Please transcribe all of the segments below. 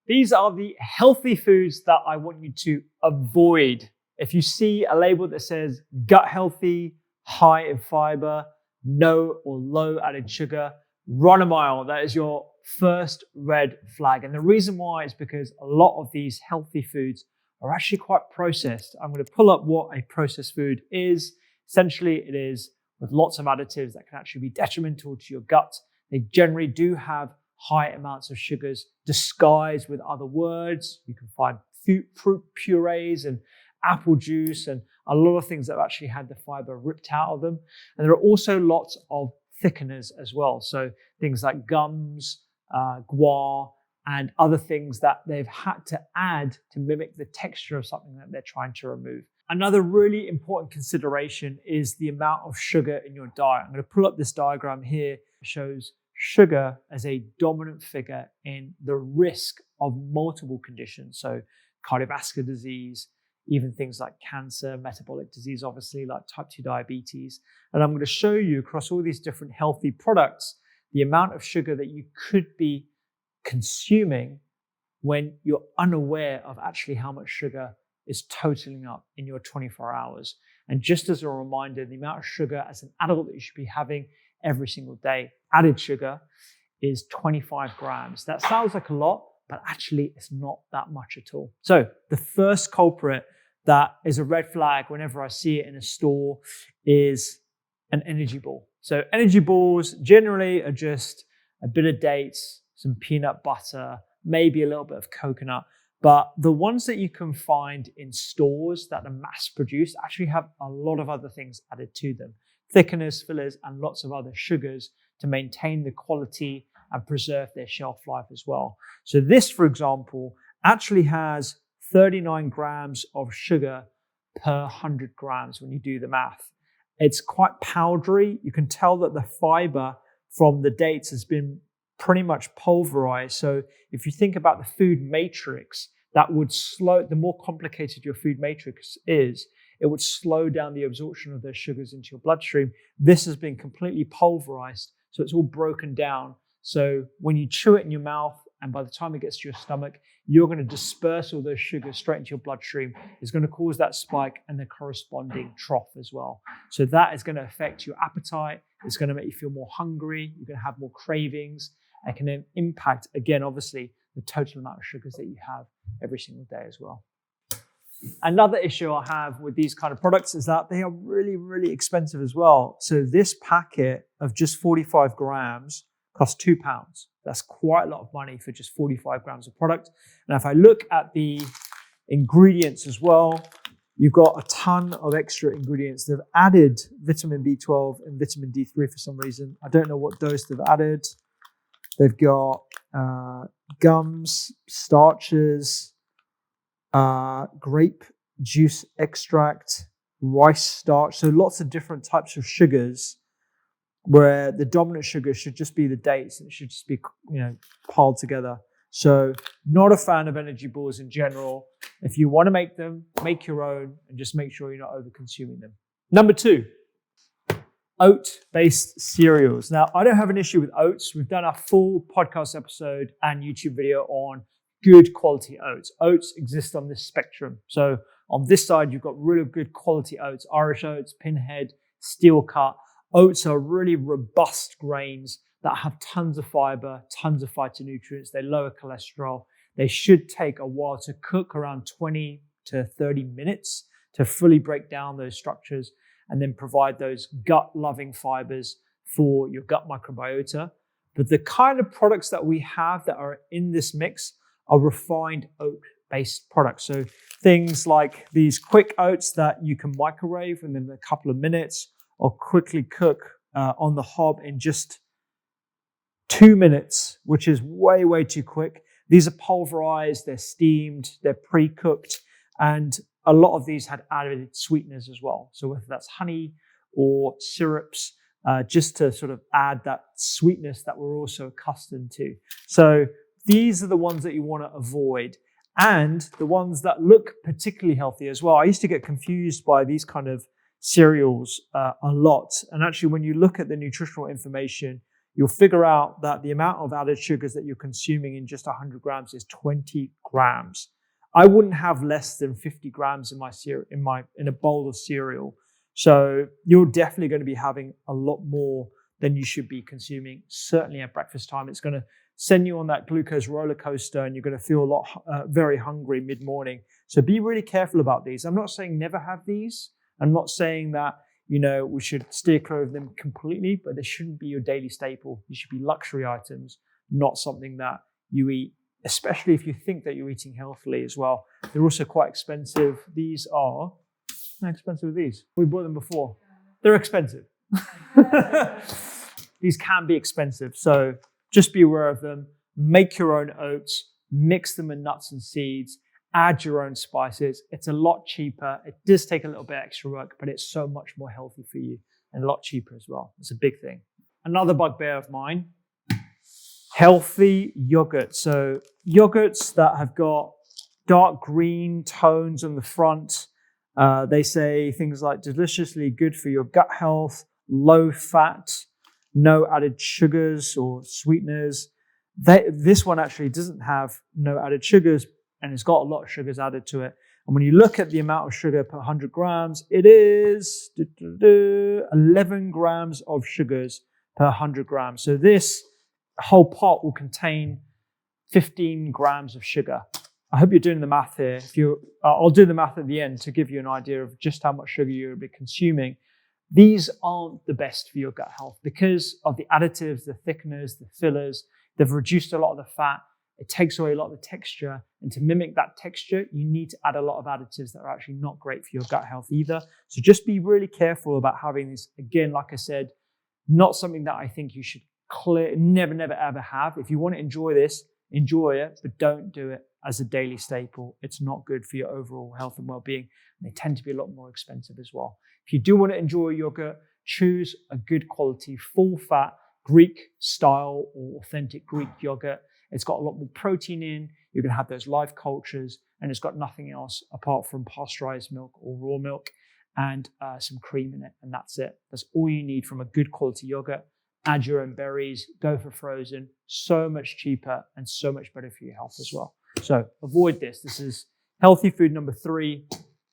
These are the healthy foods that I want you to avoid. If you see a label that says gut healthy, high in fiber, no or low added sugar, run a mile. That is your first red flag. And the reason why is because a lot of these healthy foods are actually quite processed. I'm going to pull up what a processed food is. Essentially, it is with lots of additives that can actually be detrimental to your gut. They generally do have high amounts of sugars disguised with other words. You can find fruit purees and apple juice and a lot of things that have actually had the fiber ripped out of them. And there are also lots of thickeners as well. So things like gums, guar, and other things that they've had to add to mimic the texture of something that they're trying to remove. Another really important consideration is the amount of sugar in your diet. I'm going to pull up this diagram here. It shows sugar as a dominant figure in the risk of multiple conditions. So cardiovascular disease, even things like cancer, metabolic disease, obviously, like type 2 diabetes. And I'm going to show you across all these different healthy products, the amount of sugar that you could be consuming when you're unaware of actually how much sugar is totaling up in your 24 hours. And just as a reminder, the amount of sugar as an adult that you should be having every single day, added sugar, is 25 grams. That sounds like a lot, but actually it's not that much at all. So the first culprit that is a red flag whenever I see it in a store is an energy ball. So energy balls generally are just a bit of dates, some peanut butter, maybe a little bit of coconut. But the ones that you can find in stores that are mass produced actually have a lot of other things added to them. Thickeners, fillers, and lots of other sugars to maintain the quality and preserve their shelf life as well. So this, for example, actually has 39 grams of sugar per 100 grams when you do the math. It's quite powdery. You can tell that the fiber from the dates has been pretty much pulverized. So if you think about the food matrix, that would slow, the more complicated your food matrix is, it would slow down the absorption of those sugars into your bloodstream. This has been completely pulverized, so it's all broken down. So when you chew it in your mouth, and by the time it gets to your stomach, you're going to disperse all those sugars straight into your bloodstream. It's going to cause that spike and the corresponding trough as well. So that is going to affect your appetite. It's going to make you feel more hungry. You're going to have more cravings. And can then impact, again, obviously, the total amount of sugars that you have every single day as well. Another issue I have with these kind of products is that they are really, really expensive as well. So this packet of just 45 grams costs £2. That's quite a lot of money for just 45 grams of product. And if I look at the ingredients as well, you've got a ton of extra ingredients. They've added vitamin B12 and vitamin D3 for some reason. I don't know what dose they've added. They've got gums, starches, grape juice extract, rice starch. So lots of different types of sugars where the dominant sugar should just be the dates. And it should just be, piled together. So not a fan of energy balls in general. If you want to make them, make your own and just make sure you're not over consuming them. Number 2. Oat-based cereals. Now, I don't have an issue with oats. We've done a full podcast episode and YouTube video on good quality oats. Oats exist on this spectrum. So on this side, you've got really good quality oats, Irish oats, pinhead, steel cut. Oats are really robust grains that have tons of fiber, tons of phytonutrients. They lower cholesterol. They should take a while to cook, around 20 to 30 minutes to fully break down those structures and then provide those gut-loving fibers for your gut microbiota. But the kind of products that we have that are in this mix are refined oat-based products. So things like these quick oats that you can microwave within a couple of minutes or quickly cook on the hob in just 2 minutes, which is way, way too quick. These are pulverized, they're steamed, they're pre-cooked, and a lot of these had added sweeteners as well. So whether that's honey or syrups, just to sort of add that sweetness that we're also accustomed to. So these are the ones that you want to avoid, and the ones that look particularly healthy as well. I used to get confused by these kind of cereals a lot. And actually, when you look at the nutritional information, you'll figure out that the amount of added sugars that you're consuming in just 100 grams is 20 grams. I wouldn't have less than 50 grams in a bowl of cereal. So you're definitely going to be having a lot more than you should be consuming. Certainly at breakfast time, it's going to send you on that glucose roller coaster, and you're going to feel very hungry mid-morning. So be really careful about these. I'm not saying never have these. I'm not saying that we should steer clear of them completely, but they shouldn't be your daily staple. These should be luxury items, not something that you eat, especially if you think that you're eating healthily as well. They're also quite expensive. These are, how expensive are these? We bought them before. They're expensive. These can be expensive. So just be aware of them. Make your own oats, mix them with nuts and seeds, add your own spices. It's a lot cheaper. It does take a little bit extra work, but it's so much more healthy for you and a lot cheaper as well. It's a big thing. Another bugbear of mine, healthy yogurt. So yogurts that have got dark green tones on the front. They say things like deliciously good for your gut health, low fat, no added sugars or sweeteners. This one actually doesn't have no added sugars, and it's got a lot of sugars added to it. And when you look at the amount of sugar per 100 grams, it is 11 grams of sugars per 100 grams. So this whole pot will contain 15 grams of sugar. I hope you're doing the math here. I'll do the math at the end to give you an idea of just how much sugar you'll be consuming. These aren't the best for your gut health because of the additives, the thickeners, the fillers. They've reduced a lot of the fat. It takes away a lot of the texture. And to mimic that texture, you need to add a lot of additives that are actually not great for your gut health either. So just be really careful about having this. Again, like I said, not something that I think you should never, ever have. If you want to enjoy this, enjoy it, but don't do it as a daily staple. It's not good for your overall health and well-being. And they tend to be a lot more expensive as well. If you do want to enjoy yogurt, choose a good quality, full-fat, Greek style or authentic Greek yogurt. It's got a lot more protein in. You're going to have those live cultures, and it's got nothing else apart from pasteurized milk or raw milk and some cream in it, and that's it. That's all you need from a good quality yogurt. Add your own berries, go for frozen. So much cheaper and so much better for your health as well. So avoid this. This is healthy food number 3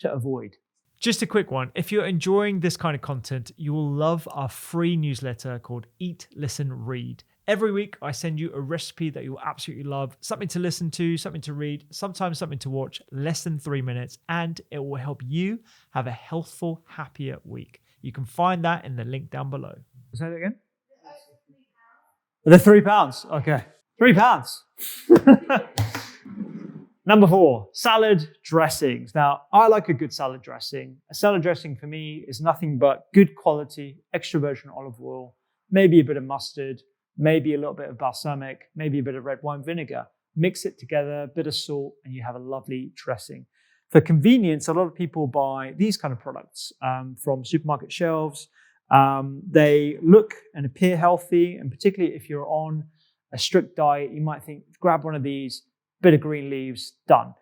to avoid. Just a quick one. If you're enjoying this kind of content, you will love our free newsletter called Eat, Listen, Read. Every week, I send you a recipe that you'll absolutely love, something to listen to, something to read, sometimes something to watch, less than 3 minutes, and it will help you have a healthful, happier week. You can find that in the link down below. Say that again? They're £3. Okay. £3. Number 4, salad dressings. Now, I like a good salad dressing. A salad dressing for me is nothing but good quality, extra virgin olive oil, maybe a bit of mustard, maybe a little bit of balsamic, maybe a bit of red wine vinegar. Mix it together, a bit of salt, and you have a lovely dressing. For convenience, a lot of people buy these kind of products from supermarket shelves. They look and appear healthy, and particularly if you're on a strict diet, you might think, grab one of these, bit of green leaves, done.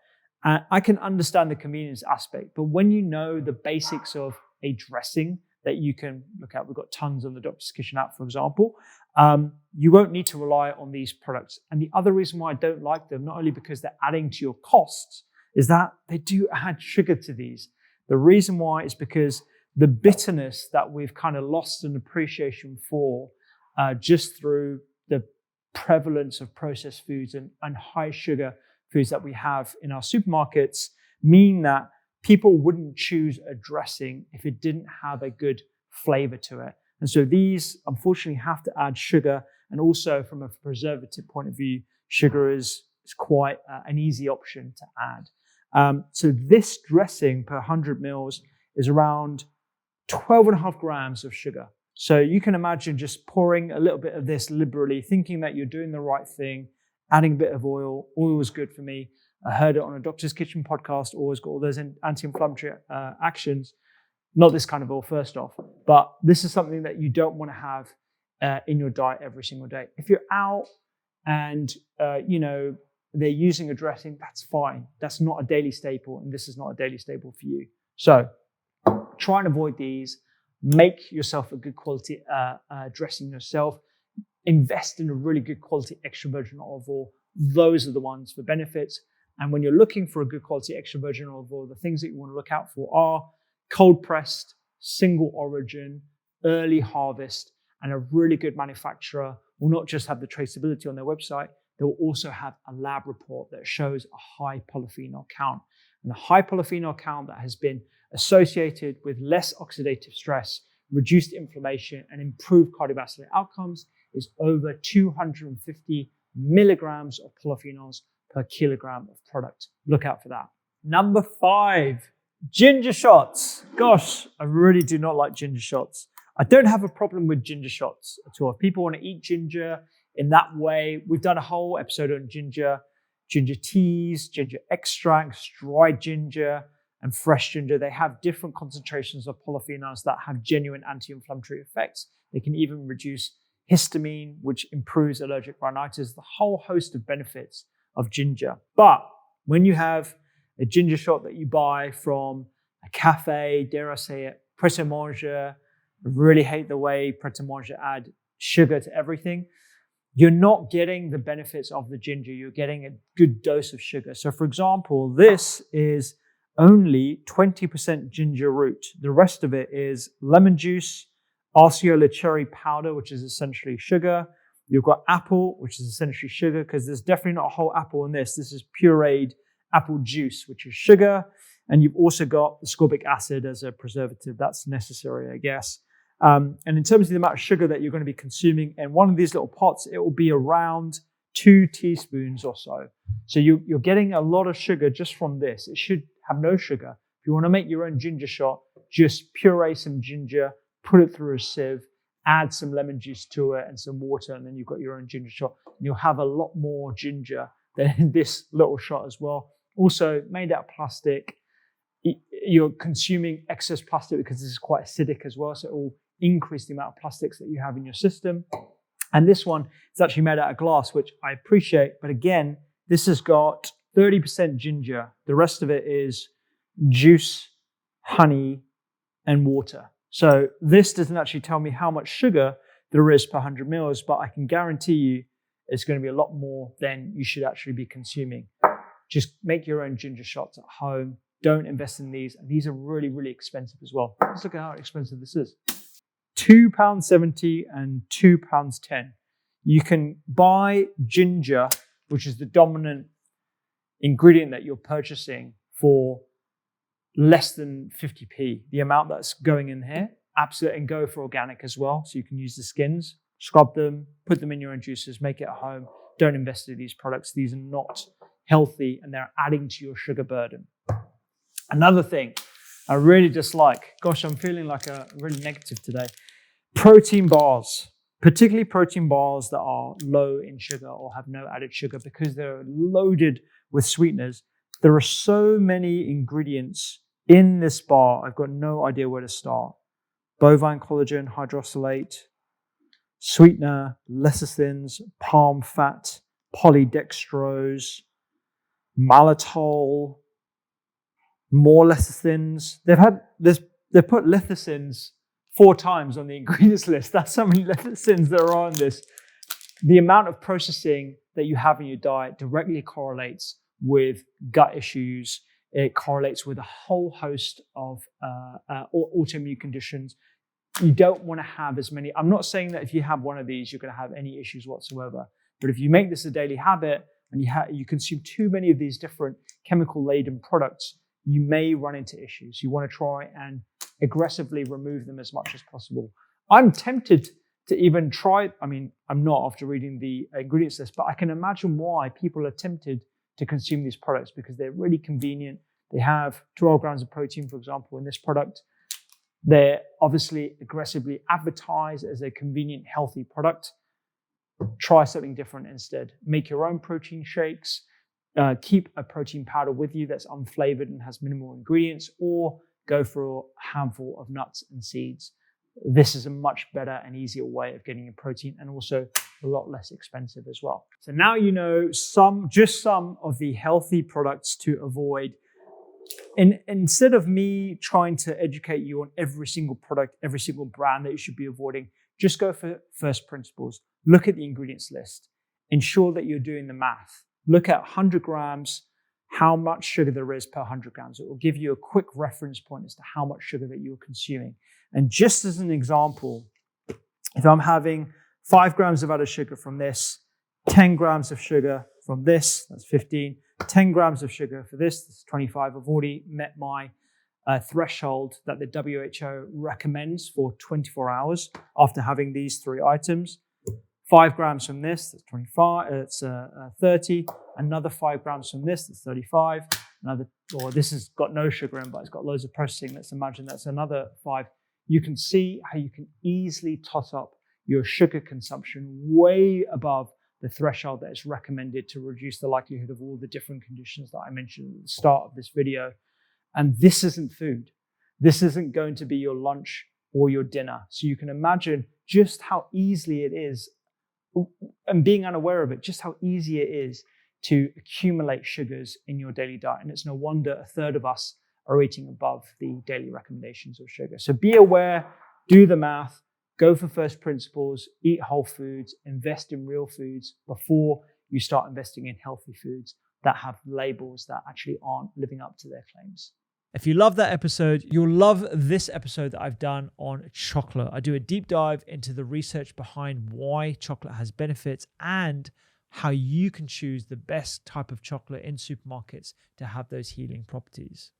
I can understand the convenience aspect, but when you know the basics of a dressing that you can look at, we've got tons on the Doctor's Kitchen app, for example, you won't need to rely on these products. And the other reason why I don't like them, not only because they're adding to your costs, is that they do add sugar to these. The reason why is because the bitterness that we've kind of lost an appreciation for just through the prevalence of processed foods and high sugar foods that we have in our supermarkets mean that people wouldn't choose a dressing if it didn't have a good flavor to it. And so these, unfortunately, have to add sugar. And also from a preservative point of view, sugar is quite an easy option to add. So this dressing per 100 mils is around 12.5 grams of sugar. So you can imagine just pouring a little bit of this liberally, thinking that you're doing the right thing, adding a bit of oil. Oil is good for me. I heard it on a Doctor's Kitchen podcast, always got all those anti-inflammatory actions. Not this kind of oil, first off, but this is something that you don't want to have in your diet every single day. If you're out and, they're using a dressing, that's fine. That's not a daily staple, and this is not a daily staple for you. So try and avoid these. Make yourself a good quality dressing yourself. invest in a really good quality extra virgin olive oil. Those are the ones for benefits. And when you're looking for a good quality extra virgin olive oil, the things that you want to look out for are cold pressed, single origin, early harvest, and a really good manufacturer will not just have the traceability on their website, they will also have a lab report that shows a high polyphenol count. And a high polyphenol count that has been associated with less oxidative stress, reduced inflammation, and improved cardiovascular outcomes is over 250 milligrams of polyphenols per kilogram of product. Look out for that. Number 5, ginger shots. Gosh, I really do not like ginger shots. I don't have a problem with ginger shots at all. If people want to eat ginger in that way, we've done a whole episode on ginger teas, ginger extracts, dried ginger, and fresh ginger. They have different concentrations of polyphenols that have genuine anti-inflammatory effects. They can even reduce histamine, which improves allergic rhinitis, the whole host of benefits of ginger. But when you have a ginger shot that you buy from a cafe, dare I say it, Pret a Manger, I really hate the way Pret a Manger add sugar to everything. You're not getting the benefits of the ginger. You're getting a good dose of sugar. So for example, this is only 20% ginger root. The rest of it is lemon juice, Osceola cherry powder, which is essentially sugar. You've got apple, which is essentially sugar, because there's definitely not a whole apple in this. This is pureed apple juice, which is sugar. And you've also got ascorbic acid as a preservative. That's necessary, I guess. And in terms of the amount of sugar that you're going to be consuming in one of these little pots, it will be around 2 teaspoons or so. So you're getting a lot of sugar just from this. It should have no sugar. If you want to make your own ginger shot, just puree some ginger, put it through a sieve, add some lemon juice to it and some water, and then you've got your own ginger shot. And you'll have a lot more ginger than in this little shot as well. Also, made out of plastic. You're consuming excess plastic because this is quite acidic as well, so it will increase the amount of plastics that you have in your system. And this one is actually made out of glass, which I appreciate. But again, this has got 30% ginger. The rest of it is juice, honey, and water. So this doesn't actually tell me how much sugar there is per 100 mils, but I can guarantee you it's going to be a lot more than you should actually be consuming. Just make your own ginger shots at home. Don't invest in these. And these are really, really expensive as well. Let's look at how expensive this is. £2.70 and £2.10. You can buy ginger, which is the dominant ingredient that you're purchasing, for less than 50p. The amount that's going in here, absolutely, and go for organic as well. So you can use the skins, scrub them, put them in your own juices, make it at home. Don't invest in these products. These are not healthy and they're adding to your sugar burden. Another thing I really dislike, gosh, I'm feeling like a really negative today. Protein bars, particularly protein bars that are low in sugar or have no added sugar, because they're loaded with sweeteners. There are so many ingredients in this bar, I've got no idea where to start. Bovine collagen, hydrolysate, sweetener, lecithins, palm fat, polydextrose, maltitol, more lecithins. They've put lecithins 4 times on the ingredients list. That's how many lecithins there are on this. The amount of processing that you have in your diet directly correlates with gut issues. It correlates with a whole host of autoimmune conditions. You don't want to have as many. I'm not saying that if you have one of these, you're going to have any issues whatsoever. But if you make this a daily habit and you consume too many of these different chemical-laden products, you may run into issues. You want to try and aggressively remove them as much as possible. I'm tempted to even try, I'm not after reading the ingredients list, but I can imagine why people are tempted to consume these products, because they're really convenient. They have 12 grams of protein, for example, in this product. They're obviously aggressively advertised as a convenient, healthy product. Try something different instead. Make your own protein shakes. Keep a protein powder with you that's unflavored and has minimal ingredients, or go for a handful of nuts and seeds. This is a much better and easier way of getting your protein, and also a lot less expensive as well. So now you know just some of the healthy products to avoid. And instead of me trying to educate you on every single product, every single brand that you should be avoiding, just go for first principles. look at the ingredients list. Ensure that you're doing the math. Look at 100 grams, how much sugar there is per 100 grams. It will give you a quick reference point as to how much sugar that you're consuming. And just as an example, if I'm having 5 grams of added sugar from this, 10 grams of sugar from this, that's 15, 10 grams of sugar for this, that's 25. I've already met my threshold that the WHO recommends for 24 hours after having these 3 items. 5 grams from this, that's 25, it's 30. Another 5 grams from this, that's 35. This has got no sugar in, but it's got loads of processing. Let's imagine that's another 5. You can see how you can easily tot up your sugar consumption way above the threshold that is recommended to reduce the likelihood of all the different conditions that I mentioned at the start of this video. And this isn't food. This isn't going to be your lunch or your dinner. So you can imagine just how easily it is, and being unaware of it, just how easy it is to accumulate sugars in your daily diet. And it's no wonder a third of us are eating above the daily recommendations of sugar. So be aware, do the math, go for first principles, eat whole foods, invest in real foods before you start investing in healthy foods that have labels that actually aren't living up to their claims. If you love that episode, you'll love this episode that I've done on chocolate. I do a deep dive into the research behind why chocolate has benefits and how you can choose the best type of chocolate in supermarkets to have those healing properties.